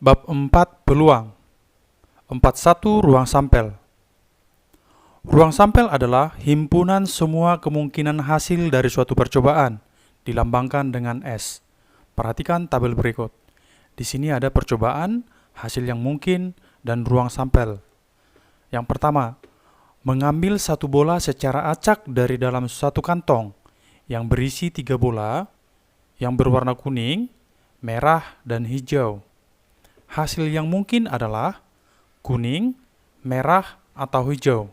Bab 4 Peluang. 41 Ruang sampel. Ruang sampel adalah himpunan semua kemungkinan hasil dari suatu percobaan, dilambangkan dengan S. Perhatikan tabel berikut. Di sini ada percobaan, hasil yang mungkin, dan ruang sampel. Yang pertama, mengambil satu bola secara acak dari dalam satu kantong yang berisi 3 bola yang berwarna kuning, merah, dan hijau. Hasil yang mungkin adalah kuning, merah, atau hijau.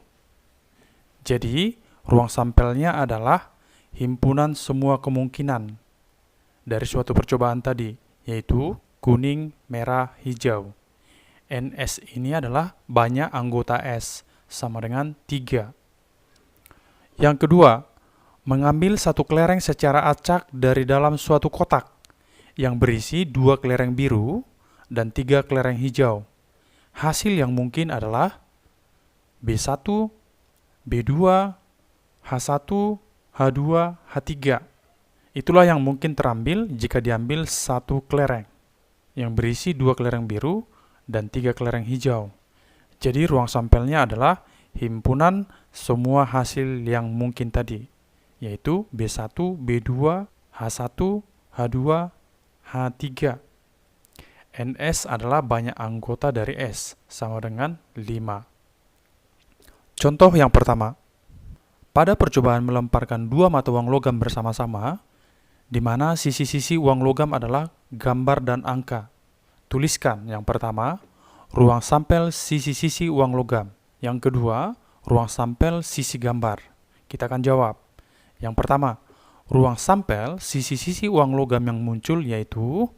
Jadi, ruang sampelnya adalah himpunan semua kemungkinan dari suatu percobaan tadi, yaitu kuning, merah, hijau. NS ini adalah banyak anggota S, sama dengan 3. Yang kedua, mengambil satu kelereng secara acak dari dalam suatu kotak yang berisi 2 kelereng biru dan 3 kelereng hijau. Hasil yang mungkin adalah B1, B2, H1, H2, H3. Itulah yang mungkin terambil jika diambil satu kelereng yang berisi 2 kelereng biru dan 3 kelereng hijau. Jadi ruang sampelnya adalah himpunan semua hasil yang mungkin tadi, yaitu B1, B2, H1, H2, H3. NS adalah banyak anggota dari S, sama dengan 5. Contoh yang pertama, pada percobaan melemparkan 2 mata uang logam bersama-sama, di mana sisi-sisi uang logam adalah gambar dan angka. Tuliskan yang pertama, ruang sampel sisi-sisi uang logam. Yang kedua, ruang sampel sisi gambar. Kita akan jawab. Yang pertama, ruang sampel sisi-sisi uang logam yang muncul yaitu,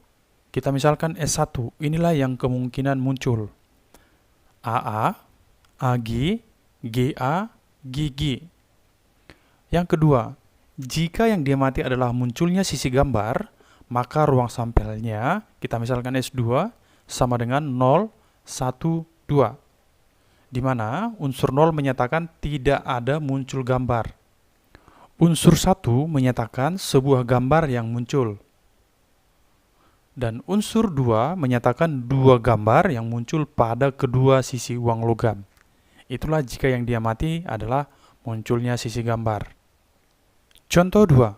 kita misalkan S1, inilah yang kemungkinan muncul. AA, AG, GA, GG. Yang kedua, jika yang diamati adalah munculnya sisi gambar, maka ruang sampelnya, kita misalkan S2, sama dengan 0, 1, 2. Di mana unsur 0 menyatakan tidak ada muncul gambar. Unsur 1 menyatakan sebuah gambar yang muncul. Dan unsur 2 menyatakan 2 gambar yang muncul pada kedua sisi uang logam. Itulah jika yang diamati adalah munculnya sisi gambar. Contoh 2.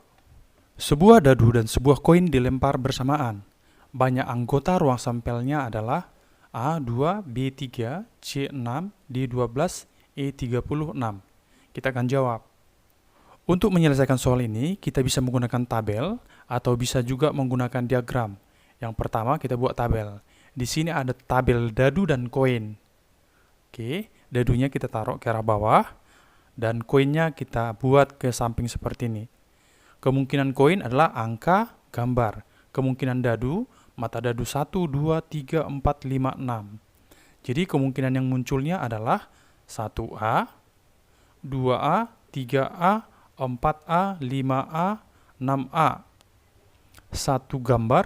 Sebuah dadu dan sebuah koin dilempar bersamaan. Banyak anggota ruang sampelnya adalah A2, B3, C6, D12, E36. Kita akan jawab. Untuk menyelesaikan soal ini, kita bisa menggunakan tabel atau bisa juga menggunakan diagram. Yang pertama kita buat tabel. Di sini ada tabel dadu dan koin. Oke, dadunya kita taruh ke arah bawah dan koinnya kita buat ke samping seperti ini. Kemungkinan koin adalah angka, gambar. Kemungkinan dadu, mata dadu 1, 2, 3, 4, 5, 6. Jadi kemungkinan yang munculnya adalah 1A, 2A, 3A, 4A, 5A, 6A. 1 gambar,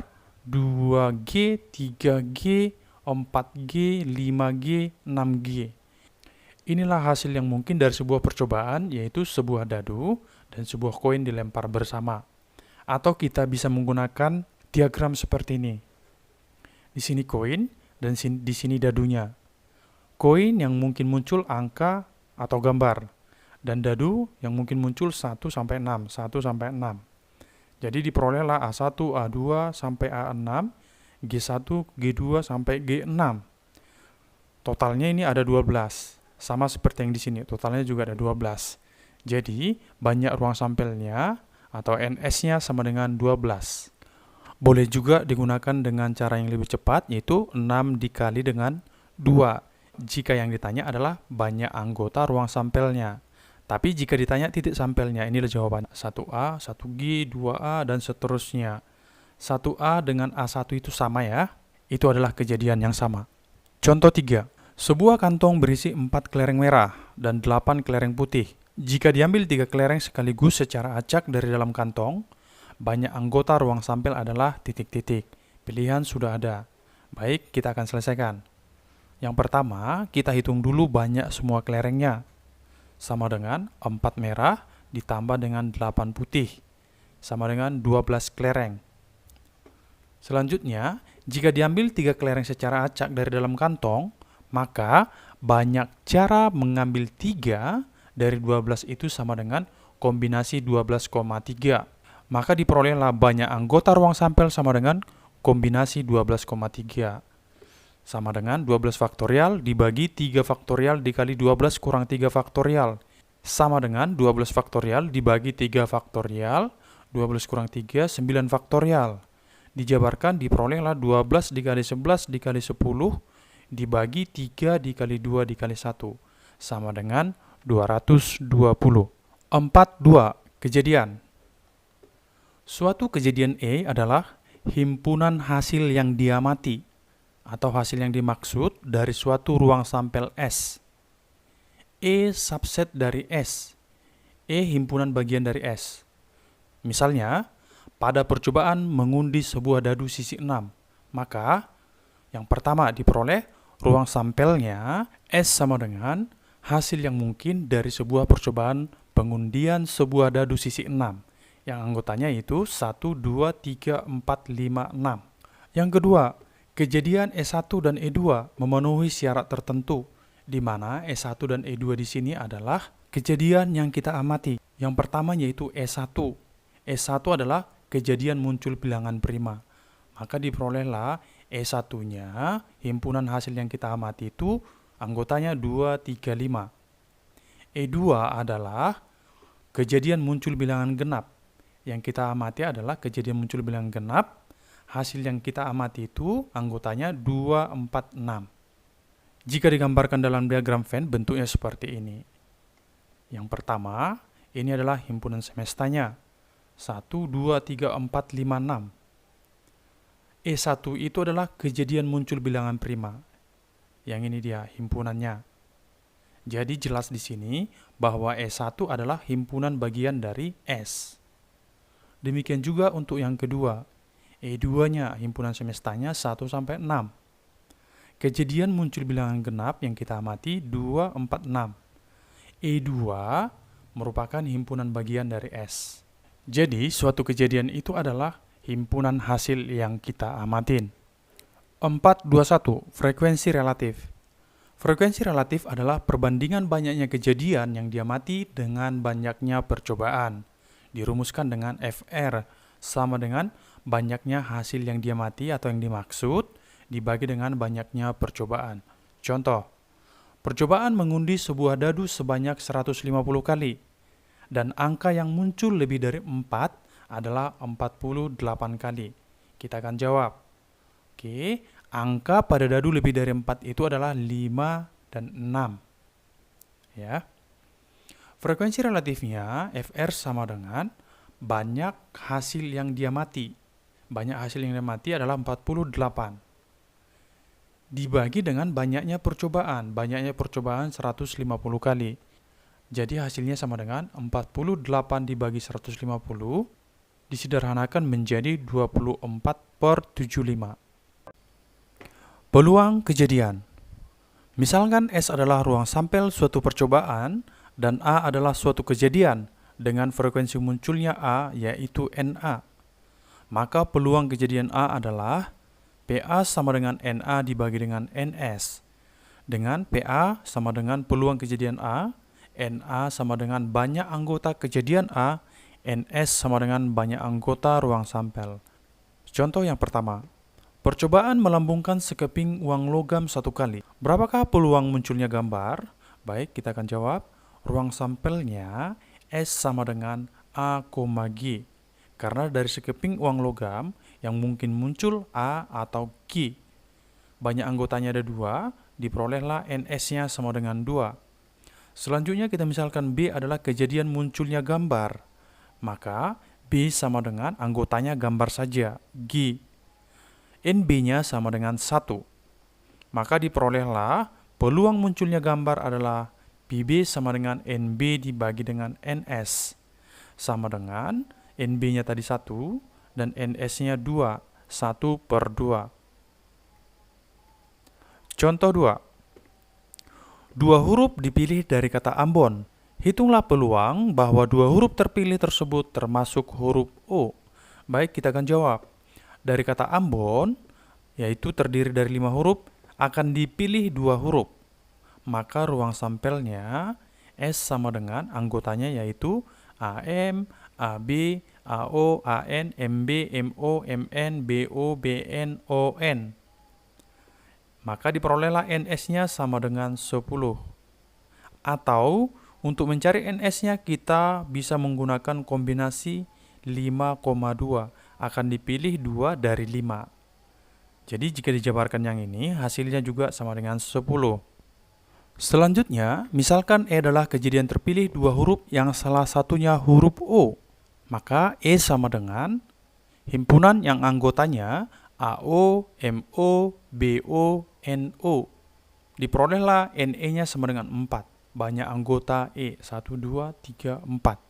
2G, 3G, 4G, 5G, 6G. Inilah hasil yang mungkin dari sebuah percobaan, yaitu sebuah dadu dan sebuah koin dilempar bersama. Atau kita bisa menggunakan diagram seperti ini. Di sini koin dan di sini dadunya. Koin yang mungkin muncul angka atau gambar. Dan dadu yang mungkin muncul 1 sampai 6, 1 sampai 6. Jadi diperolehlah A1, A2 sampai A6, G1, G2 sampai G6. Totalnya ini ada 12. Sama seperti yang di sini, totalnya juga ada 12. Jadi, banyak ruang sampelnya atau NS-nya sama dengan 12. Boleh juga digunakan dengan cara yang lebih cepat, yaitu 6 dikali dengan 2. Jika yang ditanya adalah banyak anggota ruang sampelnya. Tapi jika ditanya titik sampelnya, inilah jawabannya. 1A, 1G, 2A, dan seterusnya. 1A dengan A1 itu sama ya. Itu adalah kejadian yang sama. Contoh 3. Sebuah kantong berisi 4 kelereng merah dan 8 kelereng putih. Jika diambil 3 kelereng sekaligus secara acak dari dalam kantong, banyak anggota ruang sampel adalah titik-titik. Pilihan sudah ada. Baik, kita akan selesaikan. Yang pertama, kita hitung dulu banyak semua kelerengnya. Sama dengan 4 merah ditambah dengan 8 putih. Sama dengan 12 kelereng. Selanjutnya, Jika diambil 3 kelereng secara acak dari dalam kantong, maka banyak cara mengambil 3 dari 12 itu sama dengan kombinasi 12,3. Maka diperolehlah banyak anggota ruang sampel sama dengan kombinasi 12,3. Sama dengan 12 faktorial dibagi 3 faktorial dikali 12 kurang 3 faktorial. Sama dengan 12 faktorial dibagi 3 faktorial, 12 kurang 3, 9 faktorial. Dijabarkan diperolehlah 12 dikali 11 dikali 10 dibagi 3 dikali 2 dikali 1. Sama dengan 220. 42. Kejadian. Suatu kejadian E adalah himpunan hasil yang diamati atau hasil yang dimaksud dari suatu ruang sampel S. E subset dari S. E himpunan bagian dari S. Misalnya, pada percobaan mengundi sebuah dadu sisi 6, maka yang pertama diperoleh ruang sampelnya S sama dengan hasil yang mungkin dari sebuah percobaan pengundian sebuah dadu sisi 6, yang anggotanya itu 1, 2, 3, 4, 5, 6. Yang kedua, kejadian E1 dan E2 memenuhi syarat tertentu, di mana E1 dan E2 di sini adalah kejadian yang kita amati. Yang pertama yaitu E1. E1 adalah kejadian muncul bilangan prima. Maka diperolehlah E1-nya, himpunan hasil yang kita amati itu anggotanya 2, 3, 5. E2 adalah kejadian muncul bilangan genap. Yang kita amati adalah kejadian muncul bilangan genap. Hasil yang kita amati itu anggotanya 2, 4, 6. Jika digambarkan dalam diagram Venn, bentuknya seperti ini. Yang pertama, ini adalah himpunan semestanya. 1, 2, 3, 4, 5, 6. E1 itu adalah kejadian muncul bilangan prima. Yang ini dia himpunannya. Jadi jelas di sini bahwa E1 adalah himpunan bagian dari S. Demikian juga untuk yang kedua. E2-nya himpunan semestanya 1 sampai 6. Kejadian muncul bilangan genap yang kita amati 2, 4, 6. E2 merupakan himpunan bagian dari S. Jadi suatu kejadian itu adalah himpunan hasil yang kita amatin. 421. Frekuensi relatif. Frekuensi relatif adalah perbandingan banyaknya kejadian yang diamati dengan banyaknya percobaan. Dirumuskan dengan FR sama dengan banyaknya hasil yang diamati atau yang dimaksud dibagi dengan banyaknya percobaan. Contoh, percobaan mengundi sebuah dadu sebanyak 150 kali dan angka yang muncul lebih dari 4 adalah 48 kali. Kita akan jawab. Oke, angka pada dadu lebih dari 4 itu adalah 5 dan 6. Ya. Frekuensi relatifnya FR sama dengan banyak hasil yang diamati. Banyak hasil yang diamati adalah 48. Dibagi dengan banyaknya percobaan. Banyaknya percobaan 150 kali. Jadi hasilnya sama dengan 48 dibagi 150 disederhanakan menjadi 24/75. Peluang kejadian. Misalkan S adalah ruang sampel suatu percobaan dan A adalah suatu kejadian dengan frekuensi munculnya A yaitu NA. Maka peluang kejadian A adalah PA sama dengan NA dibagi dengan NS. Dengan PA sama dengan peluang kejadian A, NA sama dengan banyak anggota kejadian A, NS sama dengan banyak anggota ruang sampel. Contoh yang pertama, percobaan melambungkan sekeping uang logam 1 kali. Berapakah peluang munculnya gambar? Baik, kita akan jawab. Ruang sampelnya S sama dengan A, G. Karena dari sekeping uang logam yang mungkin muncul A atau G. Banyak anggotanya ada 2, diperolehlah NS-nya sama dengan 2. Selanjutnya kita misalkan B adalah kejadian munculnya gambar. Maka B sama dengan anggotanya gambar saja, G. NB-nya sama dengan 1. Maka diperolehlah peluang munculnya gambar adalah PB sama dengan NB dibagi dengan NS. Sama dengan NB-nya tadi 1 dan NS-nya 2, 1/2. Contoh 2. 2 huruf dipilih dari kata Ambon. Hitunglah peluang bahwa 2 huruf terpilih tersebut termasuk huruf O. Baik, kita akan jawab. Dari kata Ambon, yaitu terdiri dari 5 huruf, akan dipilih 2 huruf. Maka ruang sampelnya S sama dengan anggotanya yaitu AM, AB, AO, AN, MB, MO, MN, BO, BN, ON. Maka diperolehlah NS-nya sama dengan 10. Atau untuk mencari NS-nya kita bisa menggunakan kombinasi 5,2. Akan dipilih 2 dari 5. Jadi jika dijabarkan yang ini, hasilnya juga sama dengan 10. Selanjutnya, misalkan E adalah kejadian terpilih 2 huruf yang salah satunya huruf O. Maka E sama dengan himpunan yang anggotanya AO, MO, BO, NO. Diperolehlah NE-nya sama dengan 4. Banyak anggota E, 1, 2, 3, 4.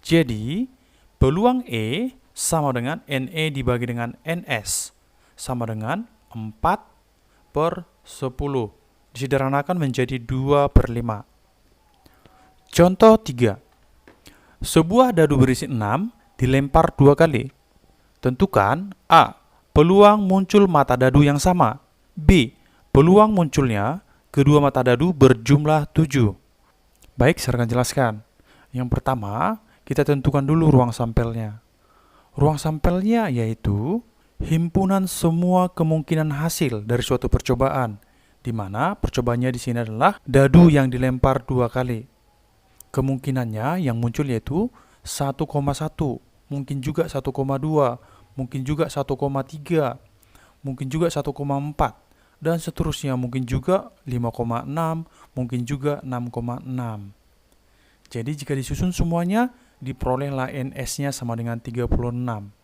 Jadi, peluang E sama dengan NE dibagi dengan NS, sama dengan 4/10. Disederhanakan menjadi 2/5. Contoh 3. Sebuah dadu berisi 6 dilempar 2 kali. Tentukan A. Peluang muncul mata dadu yang sama. B. Peluang munculnya kedua mata dadu berjumlah 7. Baik, saya akan jelaskan. Yang pertama, kita tentukan dulu ruang sampelnya. Ruang sampelnya yaitu himpunan semua kemungkinan hasil dari suatu percobaan, di mana percobaannya di sini adalah dadu yang dilempar 2 kali. Kemungkinannya yang muncul yaitu 1,1, mungkin juga 1,2, mungkin juga 1,3, mungkin juga 1,4, dan seterusnya, mungkin juga 5,6, mungkin juga 6,6. Jadi jika disusun semuanya, diperolehlah NS-nya sama dengan 36.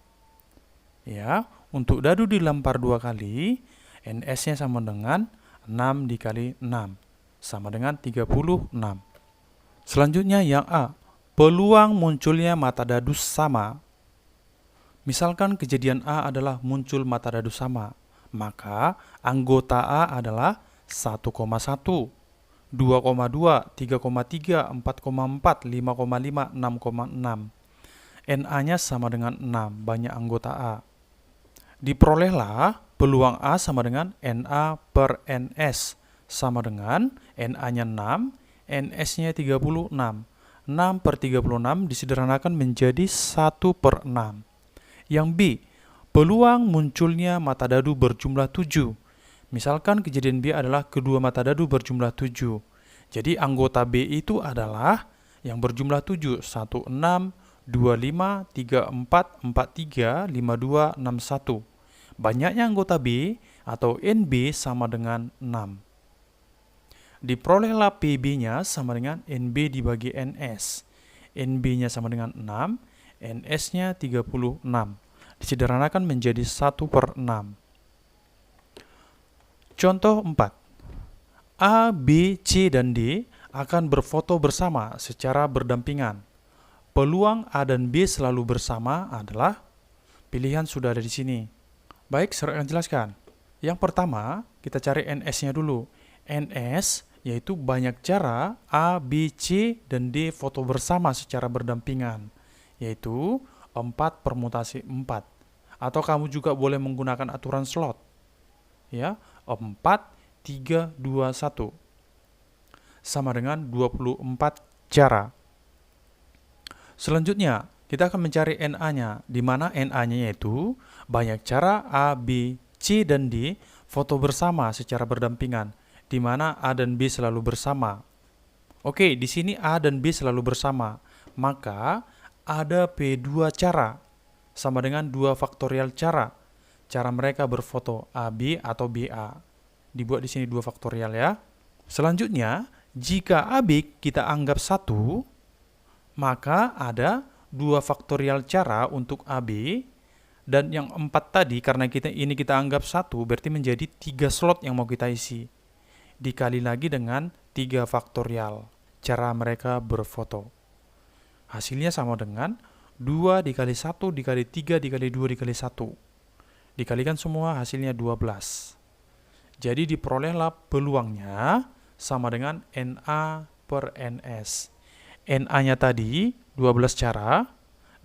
Ya, untuk dadu dilempar 2 kali, NS-nya sama dengan 6 dikali 6, sama dengan 36. Selanjutnya yang A, peluang munculnya mata dadu sama. Misalkan kejadian A adalah muncul mata dadu sama, maka anggota A adalah 1,1, 2,2, 3,3, 4,4, 5,5, 6,6. NA-nya sama dengan 6, banyak anggota A. Diperolehlah peluang A sama dengan NA per NS, sama dengan NA-nya 6, NS-nya 36. 6/36 disederhanakan menjadi 1/6. Yang B, peluang munculnya mata dadu berjumlah 7. Misalkan kejadian B adalah kedua mata dadu berjumlah 7. Jadi anggota B itu adalah yang berjumlah 7, 16, 25, 34, 43, 52, 61. Banyaknya anggota B atau NB sama dengan 6. Diperolehlah PB-nya sama dengan NB dibagi NS. NB-nya sama dengan 6, NS-nya 36. Disederhanakan menjadi 1/6. Contoh 4. A, B, C, dan D akan berfoto bersama secara berdampingan. Peluang A dan B selalu bersama adalah pilihan sudah ada di sini. Baik, saya akan jelaskan. Yang pertama, kita cari NS-nya dulu. NS yaitu banyak cara A, B, C, dan D foto bersama secara berdampingan, yaitu 4 permutasi 4. Atau kamu juga boleh menggunakan aturan slot. Ya, 4, 3, 2, 1. Sama dengan 24 cara. Selanjutnya, kita akan mencari NA-nya, di mana NA-nya yaitu banyak cara A, B, C, dan D foto bersama secara berdampingan, di mana A dan B selalu bersama. Oke, di sini A dan B selalu bersama, maka ada P2 cara, sama dengan 2 faktorial cara mereka berfoto AB atau BA. Dibuat di sini 2 faktorial ya. Selanjutnya, jika AB kita anggap 1, maka ada 2 faktorial cara untuk AB, dan yang 4 tadi karena kita anggap 1, berarti menjadi 3 slot yang mau kita isi. Dikali lagi dengan 3 faktorial cara mereka berfoto. Hasilnya sama dengan 2 dikali 1 dikali 3 dikali 2 dikali 1. Dikalikan semua hasilnya 12. Jadi diperolehlah peluangnya sama dengan NA per NS. NA-nya tadi 12 cara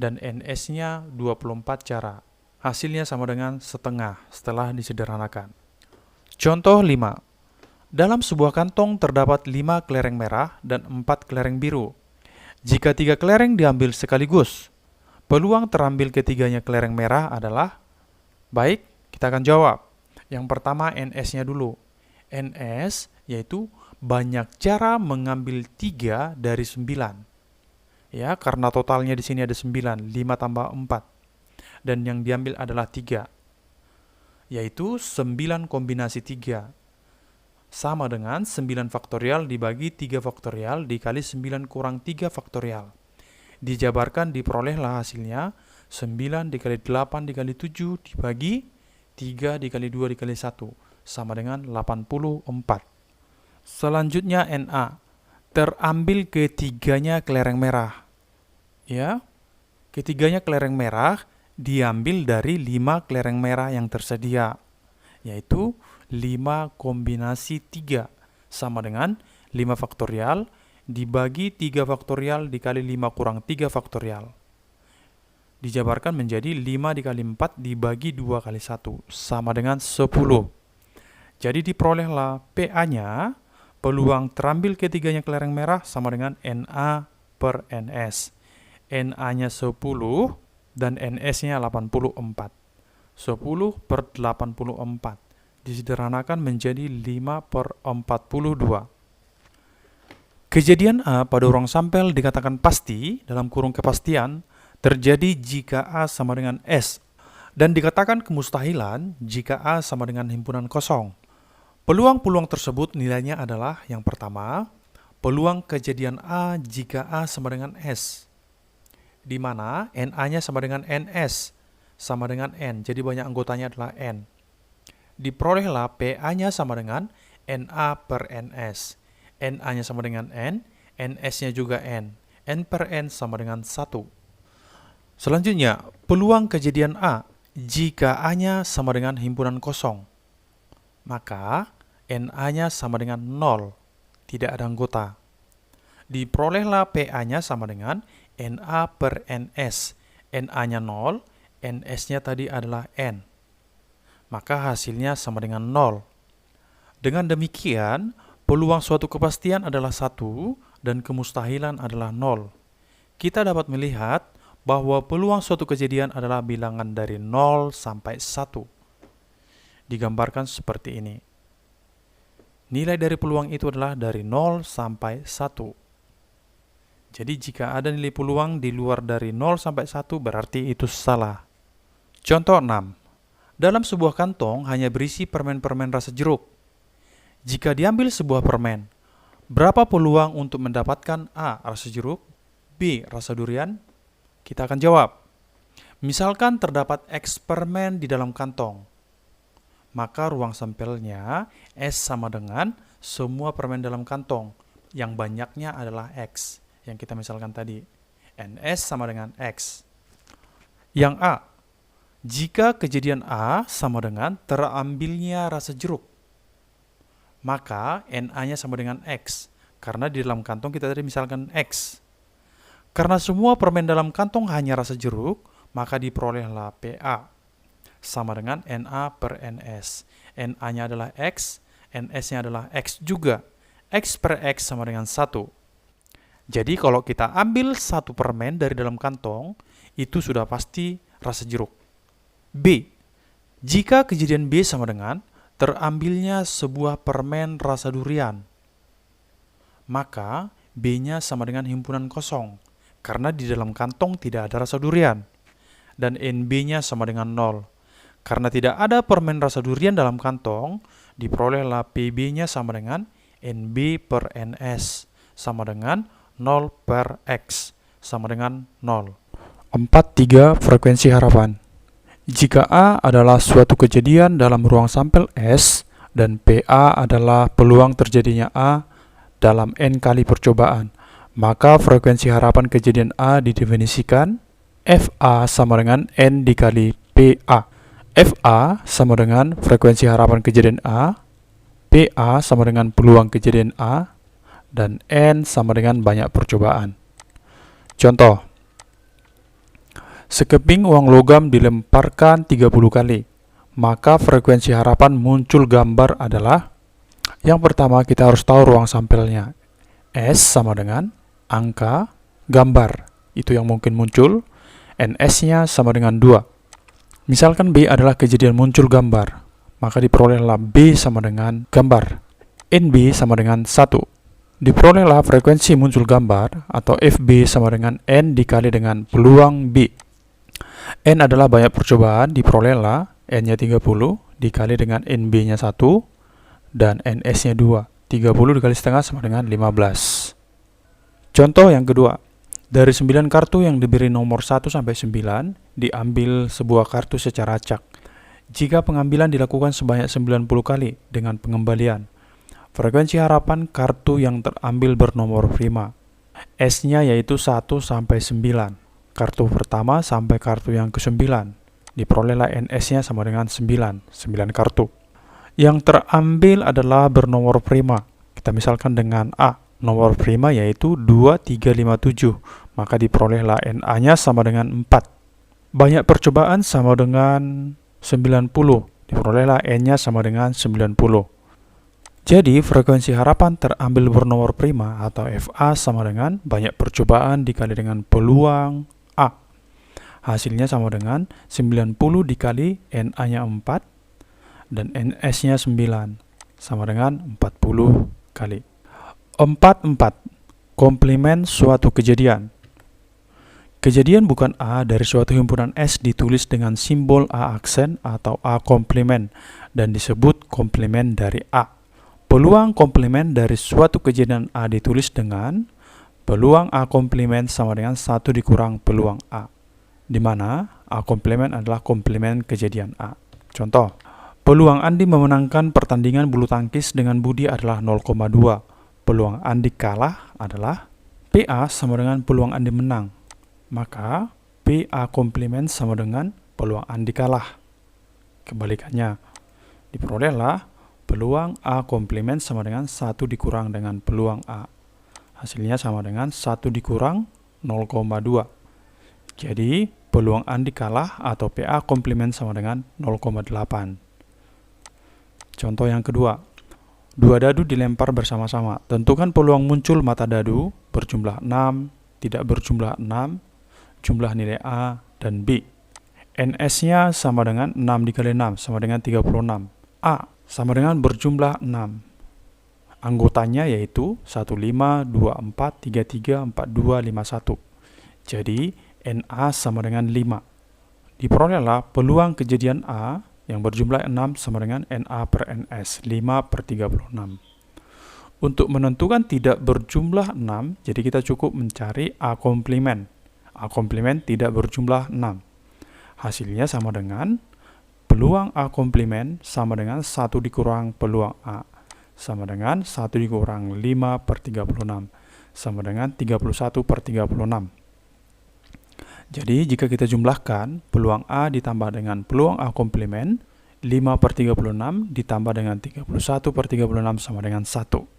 dan NS-nya 24 cara. Hasilnya sama dengan setengah setelah disederhanakan. Contoh 5. Dalam sebuah kantong terdapat 5 kelereng merah dan 4 kelereng biru. Jika 3 kelereng diambil sekaligus, peluang terambil ketiganya kelereng merah adalah? Baik, kita akan jawab. Yang pertama NS-nya dulu. NS yaitu banyak cara mengambil 3 dari 9. Ya, karena totalnya di sini ada 9, 5 tambah 4. Dan yang diambil adalah 3, yaitu 9 kombinasi 3. Sama dengan 9 faktorial dibagi 3 faktorial dikali 9 kurang 3 faktorial. Dijabarkan diperolehlah hasilnya 9 dikali 8 dikali 7 dibagi 3 dikali 2 dikali 1 sama dengan 84. Selanjutnya NA. Terambil ketiganya kelereng merah. Ya, ketiganya kelereng merah diambil dari 5 kelereng merah yang tersedia, yaitu 5 kombinasi 3 sama dengan 5 faktorial dibagi 3 faktorial dikali 5 kurang 3 faktorial. Dijabarkan menjadi 5 dikali 4 dibagi 2 kali 1 sama dengan 10. Jadi diperolehlah PA-nya, peluang terambil ketiganya kelereng merah sama dengan NA per NS. NA-nya 10 dan NS-nya 84. 10 per 84. Disederhanakan menjadi 5 per 42. Kejadian A pada ruang sampel dikatakan pasti dalam kurung kepastian terjadi jika A sama dengan S dan dikatakan kemustahilan jika A sama dengan himpunan kosong. Peluang-peluang tersebut nilainya adalah yang pertama, peluang kejadian A jika A sama dengan S, di mana NA-nya sama dengan NS, sama dengan N, jadi banyak anggotanya adalah N. Diperolehlah PA-nya sama dengan NA per NS. NA-nya sama dengan N, NS-nya juga N. N per N sama dengan 1. Selanjutnya, peluang kejadian A jika A-nya sama dengan himpunan kosong. Maka NA-nya sama dengan 0, tidak ada anggota. Diperolehlah PA-nya sama dengan NA per NS. NA-nya 0, NS-nya tadi adalah N. Maka hasilnya sama dengan 0. Dengan demikian, peluang suatu kepastian adalah 1 dan kemustahilan adalah 0. Kita dapat melihat bahwa peluang suatu kejadian adalah bilangan dari 0 sampai 1. Digambarkan seperti ini. Nilai dari peluang itu adalah dari 0 sampai 1. Jadi jika ada nilai peluang di luar dari 0 sampai 1 berarti itu salah. Contoh 6. Dalam sebuah kantong hanya berisi permen-permen rasa jeruk. Jika diambil sebuah permen, berapa peluang untuk mendapatkan A. rasa jeruk, B. rasa durian? Kita akan jawab. Misalkan terdapat X permen di dalam kantong, maka ruang sampelnya S sama dengan semua permen dalam kantong, yang banyaknya adalah X, yang kita misalkan tadi. NS sama dengan X. Yang A. Jika kejadian A sama dengan terambilnya rasa jeruk, maka NA-nya sama dengan X, karena di dalam kantong kita tadi misalkan X. Karena semua permen dalam kantong hanya rasa jeruk, maka diperolehlah PA sama dengan NA per NS. NA-nya adalah X, NS-nya adalah X juga. X per X sama dengan 1. Jadi kalau kita ambil satu permen dari dalam kantong, itu sudah pasti rasa jeruk. B. Jika kejadian B sama dengan terambilnya sebuah permen rasa durian, maka B-nya sama dengan himpunan kosong, karena di dalam kantong tidak ada rasa durian. Dan NB-nya sama dengan 0. Karena tidak ada permen rasa durian dalam kantong, diperolehlah PB-nya sama dengan NB per NS, sama dengan 0 per X, sama dengan 0. 4.3 frekuensi harapan. Jika A adalah suatu kejadian dalam ruang sampel S dan PA adalah peluang terjadinya A dalam N kali percobaan, maka frekuensi harapan kejadian A didefinisikan FA sama dengan N dikali PA. FA sama dengan frekuensi harapan kejadian A, PA sama dengan peluang kejadian A, dan N sama dengan banyak percobaan. Contoh, Sekeping uang logam dilemparkan 30 kali, maka frekuensi harapan muncul gambar adalah, yang pertama kita harus tahu ruang sampelnya. S sama dengan angka gambar, itu yang mungkin muncul, NS-nya sama dengan 2. Misalkan B adalah kejadian muncul gambar, maka diperolehlah B sama dengan gambar. NB sama dengan 1. Diperolehlah frekuensi muncul gambar, atau FB sama dengan N dikali dengan peluang B. N adalah banyak percobaan, diperolehlah N-nya 30 dikali dengan NB-nya 1 dan NS-nya 2. 30 dikali setengah sama dengan 15. Contoh yang kedua, dari 9 kartu yang diberi nomor 1 sampai 9, diambil sebuah kartu secara acak. Jika pengambilan dilakukan sebanyak 90 kali dengan pengembalian, frekuensi harapan kartu yang terambil bernomor prima. S-nya yaitu 1 sampai 9. Kartu pertama sampai kartu yang ke-9. Diperolehlah NS-nya sama dengan 9 kartu. Yang terambil adalah bernomor prima. Kita misalkan dengan A. Nomor prima yaitu 2357. Maka diperolehlah NA-nya sama dengan 4. Banyak percobaan sama dengan 90. Diperolehlah N-nya sama dengan 90. Jadi, frekuensi harapan terambil bernomor prima atau FA sama dengan banyak percobaan dikali dengan peluang A. Hasilnya sama dengan 90 dikali NA-nya 4 dan NS-nya 9 sama dengan 40 kali. 44. Komplement suatu kejadian. Kejadian bukan A dari suatu himpunan S ditulis dengan simbol A aksen atau A komplement dan disebut komplement dari A. Peluang komplement dari suatu kejadian A ditulis dengan peluang A komplement sama dengan 1 dikurang peluang A, di mana A komplement adalah komplement kejadian A. Contoh, peluang Andi memenangkan pertandingan bulu tangkis dengan Budi adalah 0,2. Peluang Andi kalah adalah PA sama dengan peluang Andi menang. Maka PA komplement sama dengan peluang Andi kalah. Kebalikannya, diperolehlah peluang A komplement sama dengan 1 dikurang dengan peluang A. Hasilnya sama dengan 1 dikurang 0,2. Jadi, peluang Andi kalah atau PA komplement sama dengan 0,8. Contoh yang kedua. 2 dadu dilempar bersama-sama. Tentukan peluang muncul mata dadu berjumlah 6, tidak berjumlah 6, jumlah nilai A dan B. NS-nya sama dengan 6 dikali 6 sama dengan 36. A sama dengan berjumlah 6. Anggotanya yaitu 15, 24, 33, 42, 51. Jadi, NA sama dengan 5. Diperolehlah peluang kejadian A yang berjumlah 6 sama dengan NA per NS, 5 per 36. Untuk menentukan tidak berjumlah 6, jadi kita cukup mencari A komplement. A komplement tidak berjumlah 6. Hasilnya sama dengan peluang A komplement sama dengan 1 dikurang peluang A sama dengan 1 dikurang 5 per 36 sama dengan 31 per 36. Jadi jika kita jumlahkan peluang A ditambah dengan peluang A komplement, 5 per 36 ditambah dengan 31 per 36 sama dengan 1.